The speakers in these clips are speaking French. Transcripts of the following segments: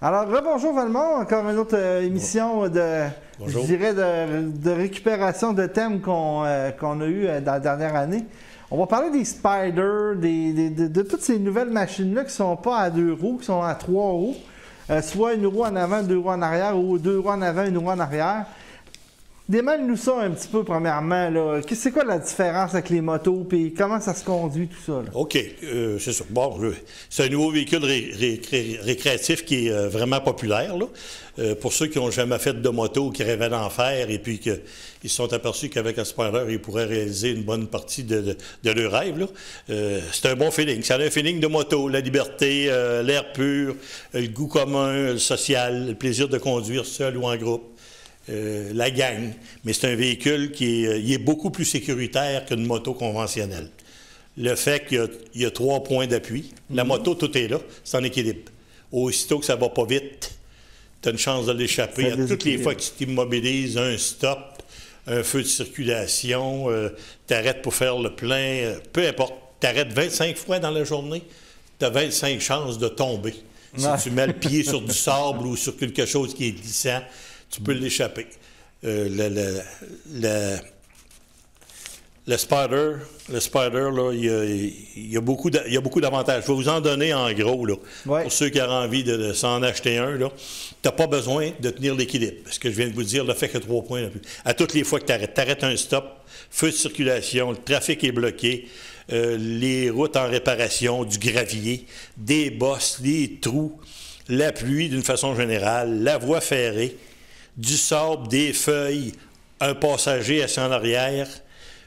Alors, rebonjour Valmont, encore une autre émission je dirais de récupération de thèmes qu'on a eu dans la dernière année. On va parler des Spyder, de toutes ces nouvelles machines-là qui ne sont pas à 2 roues, qui sont à 3 roues. Soit une roue en avant, 2 roues en arrière, ou 2 roues en avant, une roue en arrière. Démêle-nous ça un petit peu, premièrement. C'est quoi la différence avec les motos, puis comment ça se conduit, tout ça? Là? OK, c'est ça. Bon, c'est un nouveau véhicule récréatif qui est vraiment populaire. Là. Pour ceux qui n'ont jamais fait de moto, qui rêvaient d'en faire, et puis qu'ils se sont aperçus qu'avec un Spyder, ils pourraient réaliser une bonne partie de leur rêve. Là. C'est un bon feeling. Ça a un feeling de moto, la liberté, l'air pur, le goût commun, le social, le plaisir de conduire seul ou en groupe. La gang, mais c'est un véhicule qui est beaucoup plus sécuritaire qu'une moto conventionnelle. Le fait qu'il y a 3 points d'appui, la moto, tout est là, c'est en équilibre. Aussitôt que ça va pas vite, tu as une chance de l'échapper. Toutes les fois que tu t'immobilises, un stop, un feu de circulation, tu arrêtes pour faire le plein, peu importe, tu arrêtes 25 fois dans la journée, tu as 25 chances de tomber. Si tu mets le pied sur du sable ou sur quelque chose qui est glissant, tu peux l'échapper. Le Spyder, là, il y a beaucoup d'avantages. Je vais vous en donner en gros, là, pour ceux qui auraient envie de s'en acheter un. Tu n'as pas besoin de tenir l'équilibre. Ce que je viens de vous dire, le fait que 3 points. À toutes les fois que tu arrêtes un stop, feu de circulation, le trafic est bloqué, les routes en réparation, du gravier, des bosses, des trous, la pluie d'une façon générale, la voie ferrée, du sable, des feuilles, un passager assis en arrière,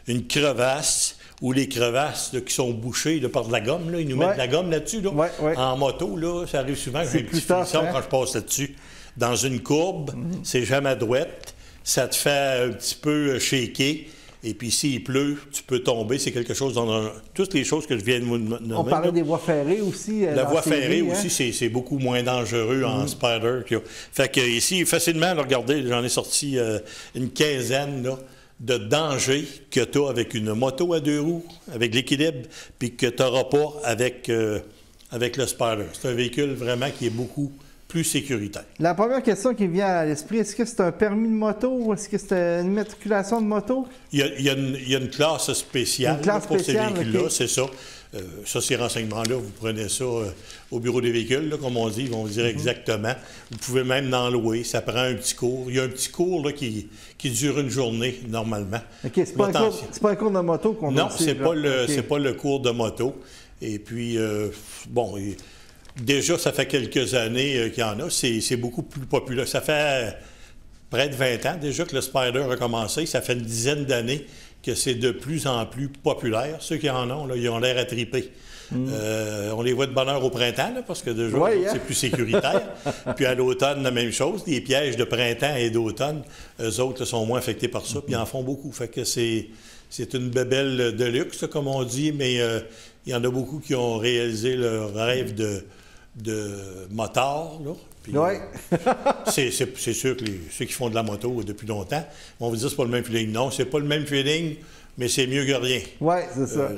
une crevasse, ou les crevasses là, qui sont bouchées là, par de la gomme. Là. Ils nous mettent de la gomme là-dessus. Là. En moto, là, ça arrive souvent. J'ai un petit frisson quand je passe là-dessus. Dans une courbe, c'est jamais à droite. Ça te fait un petit peu shaker. Et puis, s'il pleut, tu peux tomber. C'est quelque chose dans toutes les choses que je viens de vous nommer. On parlait des voies ferrées aussi. La voie ferrée aussi, c'est beaucoup moins dangereux en Spyder. Fait que ici, facilement, là, regardez, j'en ai sorti une quinzaine là, de dangers que tu as avec une moto à 2 roues, avec l'équilibre, puis que tu n'auras pas avec le Spyder. C'est un véhicule vraiment qui est beaucoup plus sécuritaire. La première question qui vient à l'esprit, est-ce que c'est un permis de moto ou est-ce que c'est une matriculation de moto? Il y a une classe spéciale pour ces véhicules-là, c'est ça. Ça, ces renseignements-là, vous prenez ça au bureau des véhicules, là, comme on dit, ils vont vous dire exactement. Vous pouvez même en louer, ça prend un petit cours. Il y a un petit cours là, qui dure une journée, normalement. OK, c'est pas un cours de moto qu'on a. Non, c'est pas le cours de moto. Et puis, déjà, ça fait quelques années qu'il y en a. C'est beaucoup plus populaire. Ça fait près de 20 ans déjà que le Spyder a commencé. Ça fait une dizaine d'années que c'est de plus en plus populaire. Ceux qui en ont, là, ils ont l'air à triper. On les voit de bonne heure au printemps, là, parce que déjà, c'est plus sécuritaire. Puis à l'automne, la même chose. Les pièges de printemps et d'automne, eux autres là, sont moins affectés par ça, puis ils en font beaucoup. Fait que c'est une bébelle de luxe, là, comme on dit, mais il y en a beaucoup qui ont réalisé leur rêve de motard, là. C'est sûr que ceux qui font de la moto depuis longtemps vont vous dire que c'est pas le même feeling. Non, c'est pas le même feeling, mais c'est mieux que rien. Oui, c'est ça.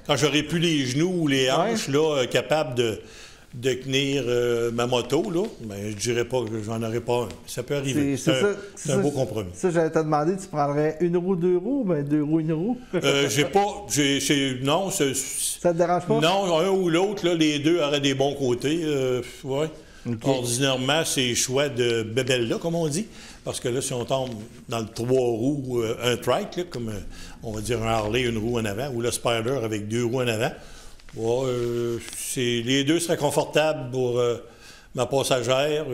Quand j'aurai plus les genoux ou les hanches là, capables de tenir ma moto, là, ben, je dirais pas que j'en aurais pas un. Ça peut arriver. C'est un beau compromis. Ça, j'allais te demander, tu prendrais une roue, 2 roues, ben 2 roues, 1 roue? Non, ça te dérange pas? Non, un ou l'autre, là, les deux auraient des bons côtés. Okay. Ordinairement, c'est choix de bébelle-là, comme on dit. Parce que là, si on tombe dans le 3 roues, un trike, là, comme on va dire un Harley, une roue en avant, ou le Spyder avec 2 roues en avant, les deux seraient confortables pour ma passagère.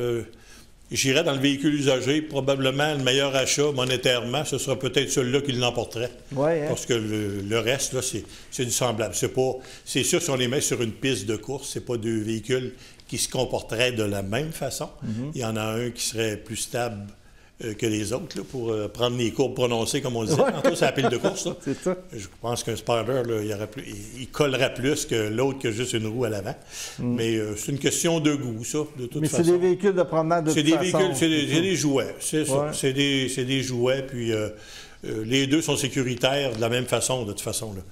J'irais dans le véhicule usagé. Probablement, le meilleur achat monétairement, ce sera peut-être celui-là qui l'emporterait. Parce que le reste, là, c'est du semblable. C'est sûr, si on les met sur une piste de course, c'est pas 2 véhicules qui se comporteraient de la même façon. Il y en a un qui serait plus stable que les autres, là, pour prendre les courbes prononcées, comme on disait. Tantôt, c'est la pile de course. Là. C'est ça. Je pense qu'un Spyder, là, il collerait plus que l'autre que juste une roue à l'avant. Mais c'est une question de goût, ça, de toute façon. Mais c'est des véhicules de promenade de toute façon. C'est des jouets, c'est ça. C'est des jouets, puis les deux sont sécuritaires de la même façon, de toute façon. Là.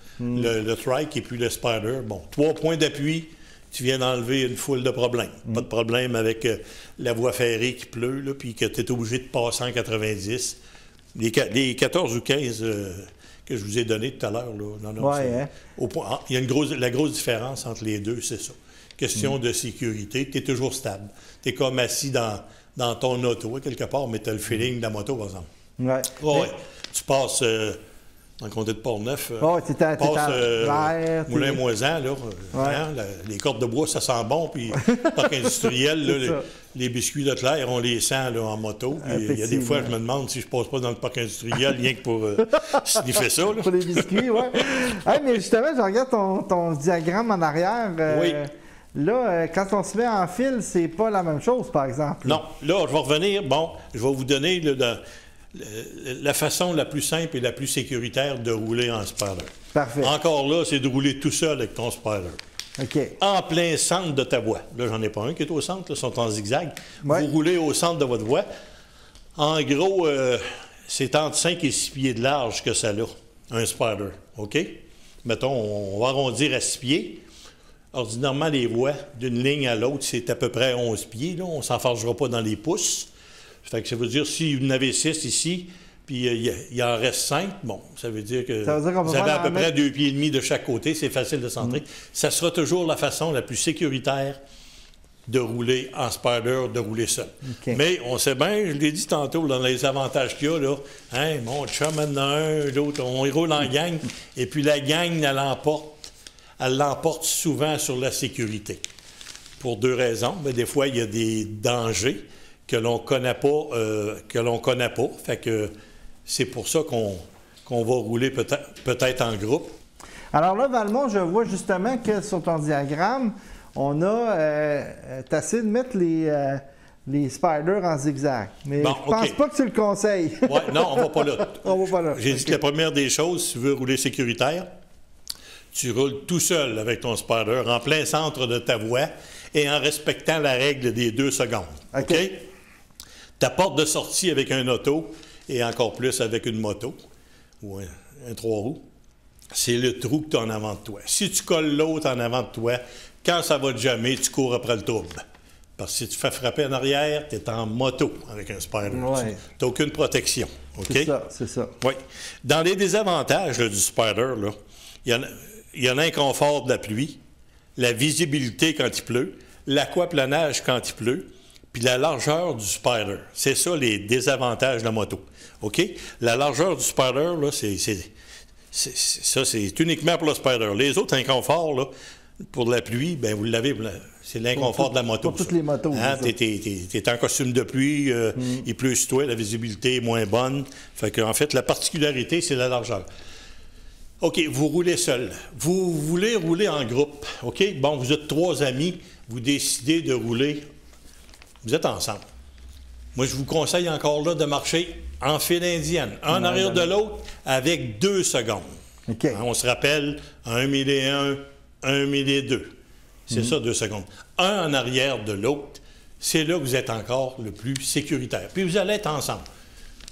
Le Trike et puis le Spyder. Bon, 3 points d'appui, tu viens d'enlever une foule de problèmes. Pas de problème avec la voie ferrée qui pleut, là, puis que tu es obligé de passer en 90. Les 14 ou 15 que je vous ai donnés tout à l'heure, là, non, au point, il y a la grosse différence entre les deux, c'est ça. Question de sécurité, tu es toujours stable. Tu es comme assis dans ton auto, quelque part, mais tu as le feeling de la moto, par exemple. Ouais. Tu passes dans le comté de Port-Neuf, tu passes Moulin-Moisan, là, les cordes de bois, ça sent bon, puis le parc industriel, là, les biscuits Leclerc, on les sent là, en moto. Il y a des fois, je me demande si je passe pas dans le parc industriel, rien que pour sniffer ça. Là. Pour les biscuits, oui. Mais justement, je regarde ton diagramme en arrière. Oui. Là, quand on se met en fil, c'est pas la même chose, par exemple. Non. Là, je vais revenir. Bon, je vais vous donner la façon la plus simple et la plus sécuritaire de rouler en Spider. Parfait. Encore là, c'est de rouler tout seul avec ton Spider. OK. En plein centre de ta voie. Là, j'en ai pas un qui est au centre, là, ils sont en zigzag. Ouais. Vous roulez au centre de votre voie. En gros, c'est entre 5 et 6 pieds de large que ça a, un Spider. OK? Mettons, on va arrondir à 6 pieds. Ordinairement, les voies d'une ligne à l'autre, c'est à peu près 11 pieds. Là. On ne s'enfargera pas dans les pouces. Fait que ça veut dire, si vous en avez 6 ici, puis il en reste 5, bon, ça veut dire que vous avez à peu près 2,5 pieds de chaque côté. C'est facile de centrer. Ça sera toujours la façon la plus sécuritaire de rouler en Spider, de rouler seul. Okay. Mais on sait bien, je l'ai dit tantôt, dans les avantages qu'il y a, là, hein, mon chum en a un, l'autre, on roule en gang, et puis la gang, elle l'emporte souvent sur la sécurité. Pour 2 raisons. Mais des fois, il y a des dangers que l'on connaît pas. Fait que c'est pour ça qu'on va rouler peut-être en groupe. Alors là, Valmont, je vois justement que sur ton diagramme, on a essayé de mettre les spiders en zigzag. Mais bon, je pense pas que tu le conseilles. Oui, non, on va pas là. On va pas là. J'ai dit que la première des choses, si tu veux rouler sécuritaire, tu roules tout seul avec ton Spider en plein centre de ta voie et en respectant la règle des 2 secondes. OK? Ta porte de sortie avec un auto et encore plus avec une moto ou un 3 roues, c'est le trou que tu as en avant de toi. Si tu colles l'autre en avant de toi, quand ça va te jammer, tu cours après le trouble. Parce que si tu fais frapper en arrière, tu es en moto avec un Spider. Ouais. Tu n'as aucune protection. OK? C'est ça. Oui. Dans les désavantages là, du Spider, il y a l'inconfort de la pluie, la visibilité quand il pleut, l'aquaplanage quand il pleut, puis la largeur du Spider. C'est ça les désavantages de la moto. OK? La largeur du Spider, là, c'est uniquement pour le Spider. Les autres inconforts, là, pour la pluie, bien, vous l'avez, c'est l'inconfort de la moto. Pour toutes les motos. Hein? T'es en costume de pluie, il pleut sur toi, la visibilité est moins bonne. Fait qu'en fait, la particularité, c'est la largeur. OK, vous roulez seul. Vous voulez rouler en groupe. OK? Bon, vous êtes 3 amis, vous décidez de rouler. Vous êtes ensemble. Moi, je vous conseille encore là de marcher en file indienne, un en arrière de l'autre, avec 2 secondes. Okay. Hein, on se rappelle, 1 000 et 1, 1 000 et 2. C'est ça, 2 secondes. Un en arrière de l'autre, c'est là que vous êtes encore le plus sécuritaire. Puis vous allez être ensemble.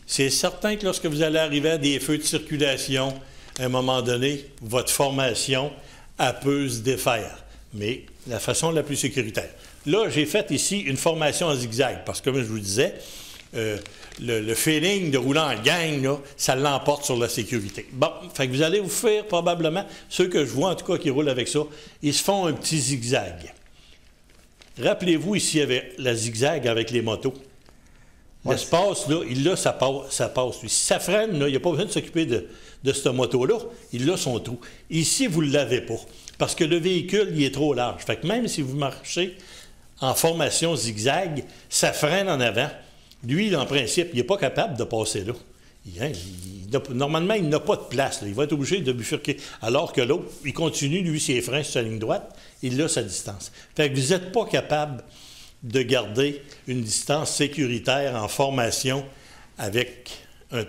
C'est certain que lorsque vous allez arriver à des feux de circulation, à un moment donné, votre formation, elle peut se défaire. Mais la façon la plus sécuritaire. Là, j'ai fait ici une formation en zigzag, parce que, comme je vous disais, le feeling de rouler en gang, là, ça l'emporte sur la sécurité. Bon, fait que vous allez vous faire probablement, ceux que je vois en tout cas qui roulent avec ça, ils se font un petit zigzag. Rappelez-vous ici, il y avait la zigzag avec les motos. L'espace, là, ça passe. Lui. Si ça freine, là, il n'y a pas besoin de s'occuper de cette moto-là. Il a son trou. Ici, vous ne l'avez pas, parce que le véhicule, il est trop large. Fait que même si vous marchez en formation zigzag, ça freine en avant. Lui, en principe, il n'est pas capable de passer là. Normalement, il n'a pas de place. Là. Il va être obligé de bifurquer. Alors que l'autre, il continue, lui, ses freins sur sa ligne droite, il a sa distance. Fait que vous n'êtes pas capable de garder une distance sécuritaire en formation avec un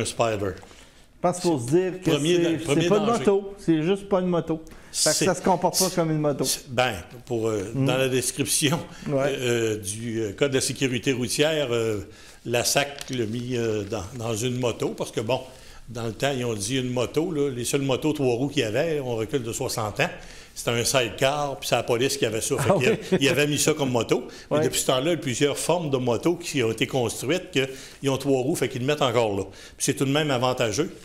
Spider. Je pense qu'il faut se dire que c'est pas une moto. C'est juste pas une moto. Fait que ça se comporte pas comme une moto. Bien, dans la description du Code de la sécurité routière, la SAC l'a mis dans une moto parce que, bon, Dans le temps, ils ont dit une moto, là, les seules motos 3 roues qu'il y avait, on recule de 60 ans, c'était un sidecar, puis c'est la police qui avait ça. Il avait mis ça comme moto. Mais depuis ce temps-là, il y a plusieurs formes de motos qui ont été construites, qui ont 3 roues, fait qu'ils le mettent encore là. Puis c'est tout de même avantageux.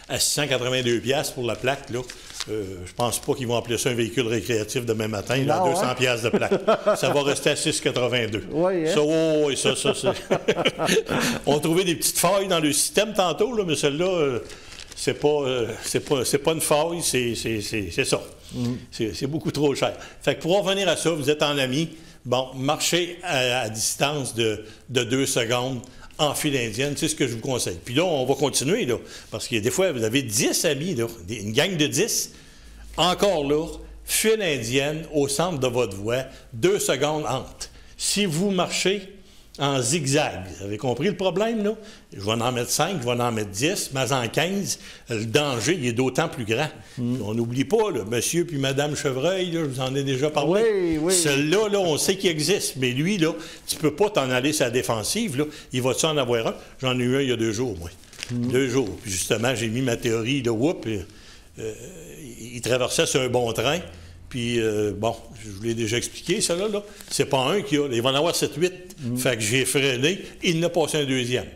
À 682$ pour la plaque, là, je pense pas qu'ils vont appeler ça un véhicule récréatif demain matin, là, 200$ de plaque. Ça va rester à 682$. Oui, hein? Ça, c'est... On a trouvé des petites failles dans le système tantôt, là, mais celle-là, c'est pas une faille, c'est ça. C'est beaucoup trop cher. Fait que pour en revenir à ça, vous êtes en ami, bon, marchez à distance de 2 secondes en file indienne, c'est ce que je vous conseille. Puis là, on va continuer, là, parce que des fois, vous avez 10 amis, là, une gang de 10, encore là, file indienne au centre de votre voie, 2 secondes entre. Si vous marchez en zigzag, vous avez compris le problème, là? Je vais en mettre 5, je vais en mettre 10, mais en 15, le danger, il est d'autant plus grand. On n'oublie pas, là, monsieur puis madame Chevreuil, là, je vous en ai déjà parlé. Oui. Celui-là, là, on sait qu'il existe, mais lui, là, tu peux pas t'en aller sur la défensive, là. Il va-tu en avoir un? J'en ai eu un il y a 2 jours, moi. 2 jours. Puis justement, j'ai mis ma théorie, là, il traversait sur un bon train. Puis, bon, je vous l'ai déjà expliqué, ça là. C'est pas un qui a. Il va en avoir 7-8. Fait que j'ai freiné. Il en a passé un deuxième.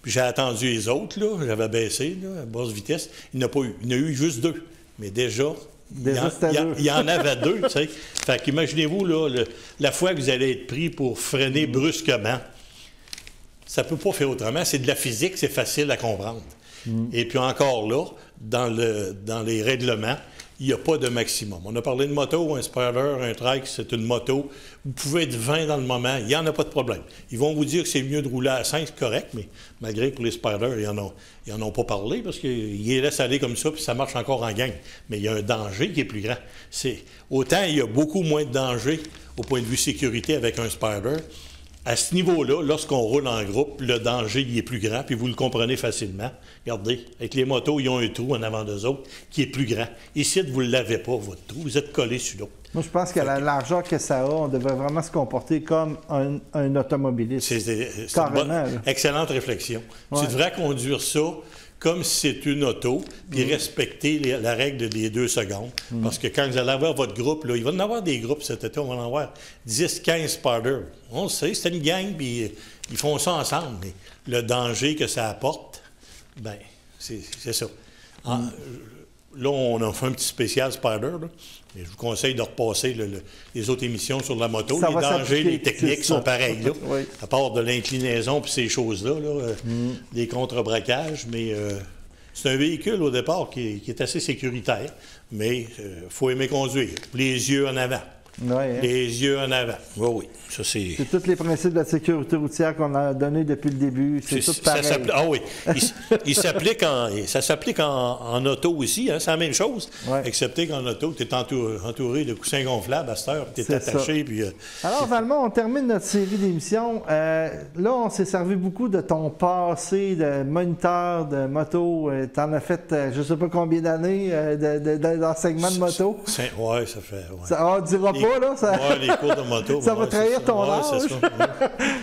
Puis j'ai attendu les autres, là. J'avais baissé, là, à basse vitesse. Il n'y en a pas eu. Il y en a eu juste 2. Mais déjà il y en avait 2, tu sais. Fait qu'imaginez-vous, là, la fois que vous allez être pris pour freiner brusquement, ça peut pas faire autrement. C'est de la physique, c'est facile à comprendre. Et puis encore là, dans les règlements, il n'y a pas de maximum. On a parlé de moto, un Spider, un trike, c'est une moto. Vous pouvez être 20 dans le moment, il n'y en a pas de problème. Ils vont vous dire que c'est mieux de rouler à 5, c'est correct, mais malgré que pour les Spiders, ils n'en ont pas parlé parce qu'ils les laissent aller comme ça, puis ça marche encore en gang. Mais il y a un danger qui est plus grand. Autant il y a beaucoup moins de danger au point de vue sécurité avec un Spider. À ce niveau-là, lorsqu'on roule en groupe, le danger il est plus grand, puis vous le comprenez facilement. Regardez, avec les motos, ils ont un trou en avant d'eux autres qui est plus grand. Ici, vous ne l'avez pas, votre trou, vous êtes collé sur l'autre. Moi, je pense qu'à la largeur que ça a, on devrait vraiment se comporter comme un automobiliste. C'est une excellente réflexion. Ouais. Tu devrais conduire ça comme si c'est une auto, puis respecter la règle des 2 secondes. Parce que quand vous allez avoir votre groupe, là, il va y en avoir des groupes cet été, on va en avoir 10, 15 Spiders. On le sait, c'est une gang, puis ils font ça ensemble. Mais le danger que ça apporte, bien, c'est ça. Là, on a fait un petit spécial Spider, là. Mais je vous conseille de repasser les autres émissions sur la moto. Les dangers, les techniques sont pareils, là. Oui. À part de l'inclinaison puis ces choses-là, des contre-braquages. Mais c'est un véhicule, au départ, qui est assez sécuritaire. Mais il faut aimer conduire. Les yeux en avant. Oui, hein? Les yeux en avant. Oui. Ça, c'est tous les principes de la sécurité routière qu'on a donnés depuis le début. C'est tout pareil. Oui. Ça s'applique en auto aussi. Hein? C'est la même chose. Ouais. Excepté qu'en auto, tu es entouré de coussins gonflables à cette heure. Tu es attaché. Puis, Alors, Valmont, on termine notre série d'émissions. Là, on s'est servi beaucoup de ton passé de moniteur de moto. Tu en as fait je ne sais pas combien d'années d'enseignement de moto. Oui, ça fait. Ouais. Ça, on ne dira pas. Là, ça... les cours de moto. Ça va trahir ton âge.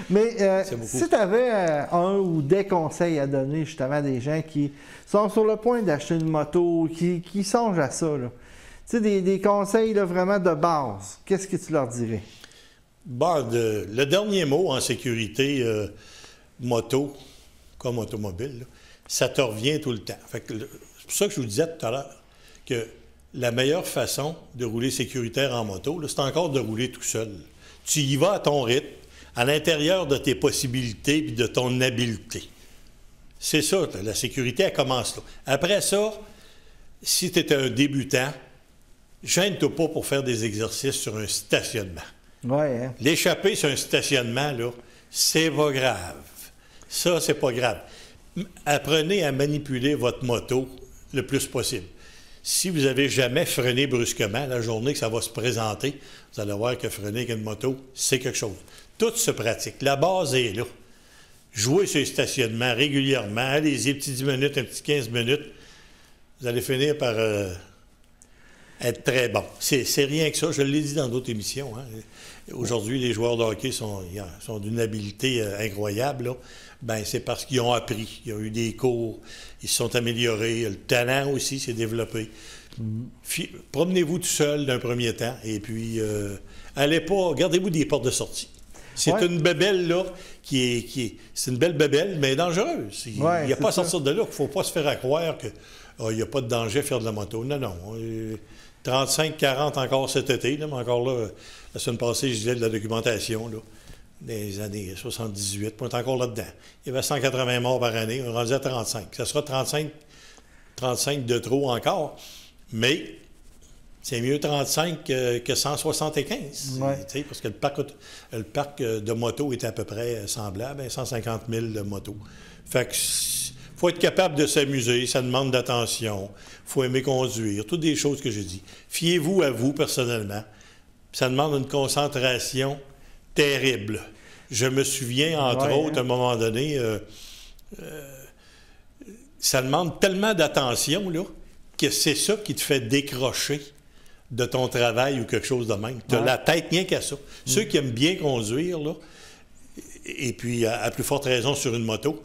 Mais si tu avais un ou des conseils à donner justement à des gens qui sont sur le point d'acheter une moto, qui songent à ça, tu sais, des conseils là, vraiment de base, qu'est-ce que tu leur dirais? Bon, le dernier mot en sécurité moto, comme automobile, là, ça te revient tout le temps. C'est pour ça que je vous disais tout à l'heure que la meilleure façon de rouler sécuritaire en moto, c'est encore de rouler tout seul. Tu y vas à ton rythme, à l'intérieur de tes possibilités et de ton habileté. C'est ça, la sécurité, elle commence là. Après ça, si tu es un débutant, gêne-toi pas pour faire des exercices sur un stationnement. Ouais, hein? L'échapper sur un stationnement, là, c'est pas grave. Ça, c'est pas grave. Apprenez à manipuler votre moto le plus possible. Si vous n'avez jamais freiné brusquement, la journée que ça va se présenter, vous allez voir que freiner avec une moto, c'est quelque chose. Tout se pratique. La base est là. Jouez sur le stationnement régulièrement. Allez-y, un petit 10 minutes, un petit 15 minutes. Vous allez finir par être très bon. C'est rien que ça. Je l'ai dit dans d'autres émissions. Hein. Aujourd'hui, les joueurs de hockey sont d'une habileté incroyable. Là. Ben, c'est parce qu'ils ont appris. Ils ont eu des cours. Ils se sont améliorés. Le talent aussi s'est développé. Promenez-vous tout seul d'un premier temps. Et puis, allez pas... Gardez-vous des portes de sortie. C'est une bébelle, là, c'est une belle bébelle, mais dangereuse. Il n'y a pas à sortir de là. Il ne faut pas se faire croire qu'il n'y a pas de danger à faire de la moto. Non, non. 35-40 encore cet été, là, mais encore là, la semaine passée, je disais de la documentation, là, des années 78, on est encore là-dedans. Il y avait 180 morts par année, on est rendu à 35. Ça sera 35 de trop encore, mais c'est mieux 35 que 175. Ouais. Parce que le parc de motos est à peu près semblable, 150 000 de motos. Fait que faut être capable de s'amuser, ça demande d'attention, il faut aimer conduire, toutes des choses que j'ai dit. Fiez-vous à vous personnellement. Ça demande une concentration terrible. Je me souviens, entre autres, à un moment donné, ça demande tellement d'attention là, que c'est ça qui te fait décrocher de ton travail ou quelque chose de même. Tu as la tête rien qu'à ça. Ceux qui aiment bien conduire, là, et puis à plus forte raison sur une moto,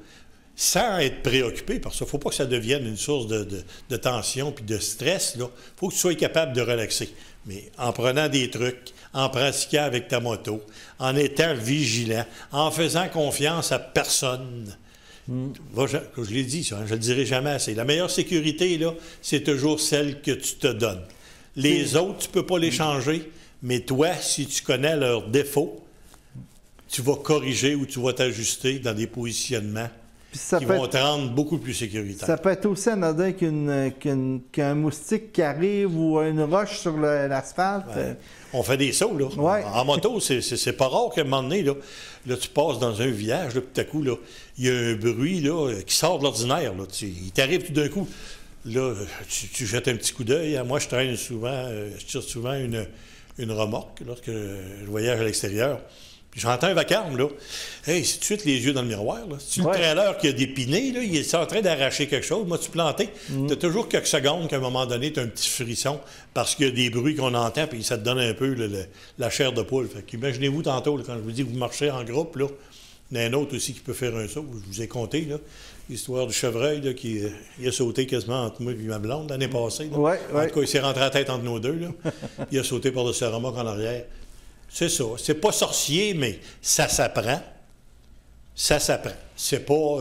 sans être préoccupé, parce qu'il ne faut pas que ça devienne une source de tension puis de stress. Il faut que tu sois capable de relaxer. Mais en prenant des trucs, en pratiquant avec ta moto, en étant vigilant, en faisant confiance à personne. Je l'ai dit, ça, je ne le dirai jamais assez. La meilleure sécurité, là, c'est toujours celle que tu te donnes. Les autres, tu ne peux pas les changer, mais toi, si tu connais leurs défauts, tu vas corriger ou tu vas t'ajuster dans des positionnements qui vont te rendre beaucoup plus sécuritaire. Ça peut être aussi anodin qu'un moustique qui arrive ou une roche sur l'asphalte. Ouais. On fait des sauts, là. Ouais. En moto, c'est pas rare qu'à un moment donné, là, tu passes dans un village, là, puis tout à coup, il y a un bruit là, qui sort de l'ordinaire. Il t'arrive tout d'un coup. Là, tu jettes un petit coup d'œil. Moi, je tire souvent une remorque lorsque je voyage à l'extérieur. Puis j'entends un vacarme, là. Hey, c'est tout de suite les yeux dans le miroir, là. C'est le trailer qui a dépiné, là, il est en train d'arracher quelque chose. Moi, tu planté. Tu as toujours quelques secondes qu'à un moment donné, tu as un petit frisson parce qu'il y a des bruits qu'on entend, puis ça te donne un peu la chair de poule. Fait qu'imaginez-vous tantôt, là, quand je vous dis que vous marchez en groupe, là, il y en a un autre aussi qui peut faire un saut. Je vous ai compté, là, l'histoire du chevreuil, là, il a sauté quasiment entre moi et ma blonde l'année passée. Là. En tout cas, il s'est rentré à la tête entre nous deux, là. Il a sauté par-dessus la remorque en arrière. C'est ça. C'est pas sorcier, mais ça s'apprend. Ça s'apprend. C'est pas...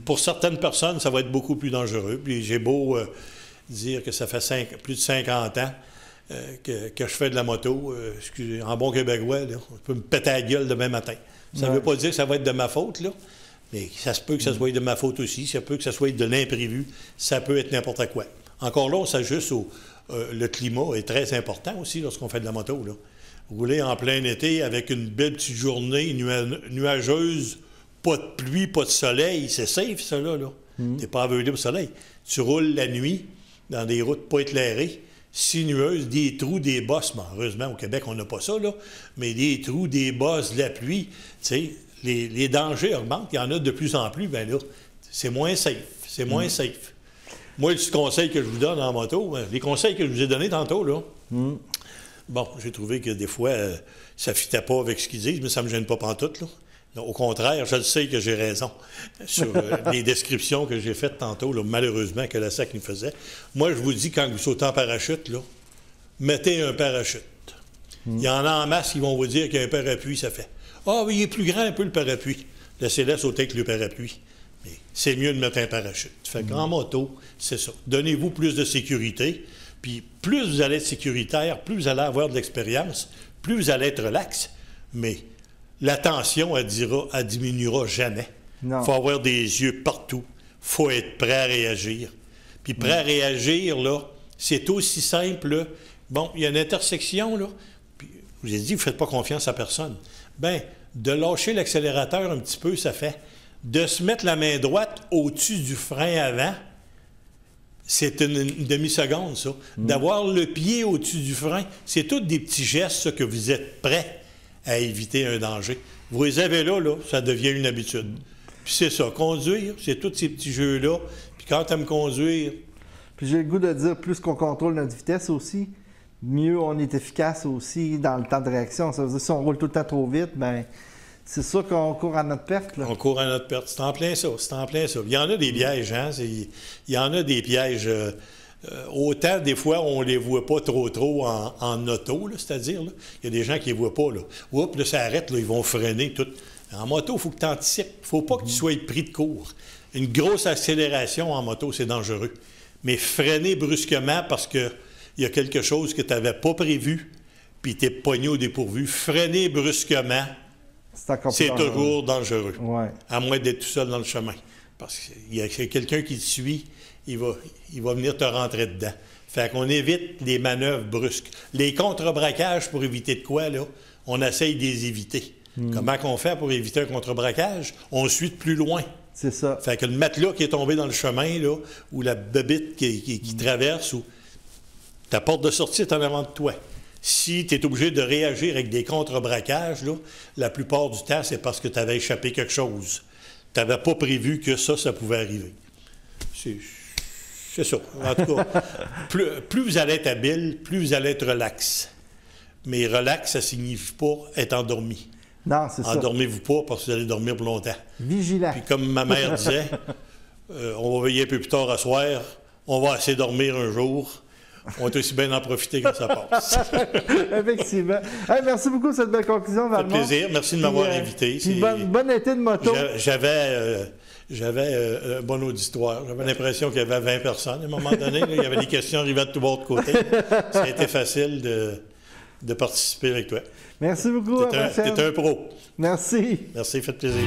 pour certaines personnes, ça va être beaucoup plus dangereux. Puis j'ai beau dire que ça fait plus de 50 ans que je fais de la moto. En bon québécois, là, on peut me péter la gueule demain matin. Ça ne veut pas dire que ça va être de ma faute, là. Mais ça se peut que ça soit de ma faute aussi. Ça peut que ça soit de l'imprévu. Ça peut être n'importe quoi. Encore là, on s'ajuste le climat est très important aussi lorsqu'on fait de la moto, là. Rouler en plein été avec une belle petite journée nuageuse, pas de pluie, pas de soleil, c'est safe, ça, là. T'es pas aveuglé au soleil. Tu roules la nuit dans des routes pas éclairées, sinueuses, des trous, des bosses. Bon, heureusement, au Québec, on n'a pas ça, là, mais des trous, des bosses, de la pluie, tu sais, les dangers augmentent. Il y en a de plus en plus, bien là, c'est moins safe. C'est moins safe. Moi, le conseil que je vous donne en moto, les conseils que je vous ai donnés tantôt, là, bon, j'ai trouvé que des fois, ça ne fitait pas avec ce qu'ils disent, mais ça ne me gêne pas pantoute, là. Au contraire, je le sais que j'ai raison sur les descriptions que j'ai faites tantôt, là, malheureusement, que la SAC nous faisait. Moi, je vous dis, quand vous sautez en parachute, là, mettez un parachute. Il y en a en masse qui vont vous dire qu'un parapluie, ça fait. Ah, oui, il est plus grand un peu le parapluie. Laissez-le sauter avec le parapluie. Mais c'est mieux de mettre un parachute. Fait qu'en moto, c'est ça. Donnez-vous plus de sécurité. Puis plus vous allez être sécuritaire, plus vous allez avoir de l'expérience, plus vous allez être relax. Mais la tension, elle diminuera jamais. Il faut avoir des yeux partout. Il faut être prêt à réagir. Puis prêt à réagir, là, c'est aussi simple. Là. Bon, il y a une intersection, là. Puis, je vous ai dit, vous ne faites pas confiance à personne. Bien, de lâcher l'accélérateur un petit peu, ça fait. De se mettre la main droite au-dessus du frein avant, c'est une demi-seconde, ça. D'avoir le pied au-dessus du frein, c'est tous des petits gestes, ça, que vous êtes prêts à éviter un danger. Vous les avez là, ça devient une habitude. Puis c'est ça, conduire, c'est tous ces petits jeux-là. Puis quand tu aimes conduire... Puis j'ai le goût de dire, plus qu'on contrôle notre vitesse aussi, mieux on est efficace aussi dans le temps de réaction. Ça veut dire si on roule tout le temps trop vite, ben c'est sûr qu'on court à notre perte. Là. On court à notre perte. C'est en plein ça. C'est en plein ça. Il y en a des pièges, hein? Il y en a des pièges. Autant, des fois, on ne les voit pas trop en auto, c'est-à-dire, il y a des gens qui ne les voient pas. Là. Oups, là, ça arrête, là, ils vont freiner tout. En moto, il faut que tu anticipes. Il ne faut pas que tu sois pris de court. Une grosse accélération en moto, c'est dangereux. Mais freiner brusquement parce qu'il y a quelque chose que tu n'avais pas prévu, puis tu es pogné au dépourvu. Freiner brusquement, c'est toujours dangereux. Ouais. À moins d'être tout seul dans le chemin. Parce qu'il y a quelqu'un qui te suit, il va venir te rentrer dedans. Fait qu'on évite les manœuvres brusques. Les contre-braquages pour éviter de quoi, là? On essaye de les éviter. Comment qu'on fait pour éviter un contre-braquage? On suit de plus loin. C'est ça. Fait que le matelas qui est tombé dans le chemin, là, ou la bébite qui traverse, ou ta porte de sortie est en avant de toi. Si tu es obligé de réagir avec des contre-braquages, là, la plupart du temps, c'est parce que tu avais échappé quelque chose. Tu n'avais pas prévu que ça pouvait arriver. C'est ça. En tout cas, plus vous allez être habile, plus vous allez être relax. Mais relax, ça ne signifie pas être endormi. Non, c'est ça. Endormez-vous pas parce que vous allez dormir pour longtemps. Vigilant. Puis comme ma mère disait, on va veiller un peu plus tard à soir, on va assez dormir un jour. On est aussi bien en profiter quand ça passe. Effectivement. Hey, merci beaucoup de cette belle conclusion, Valmont. Ça fait plaisir. Merci de m'avoir invité. Bon été de moto. J'avais un bon auditoire. J'avais l'impression qu'il y avait 20 personnes. À un moment donné, là, il y avait des questions arrivant de tous bords de côté. Ça a été facile de participer avec toi. Merci beaucoup. T'es un pro. Merci. Merci, faites plaisir.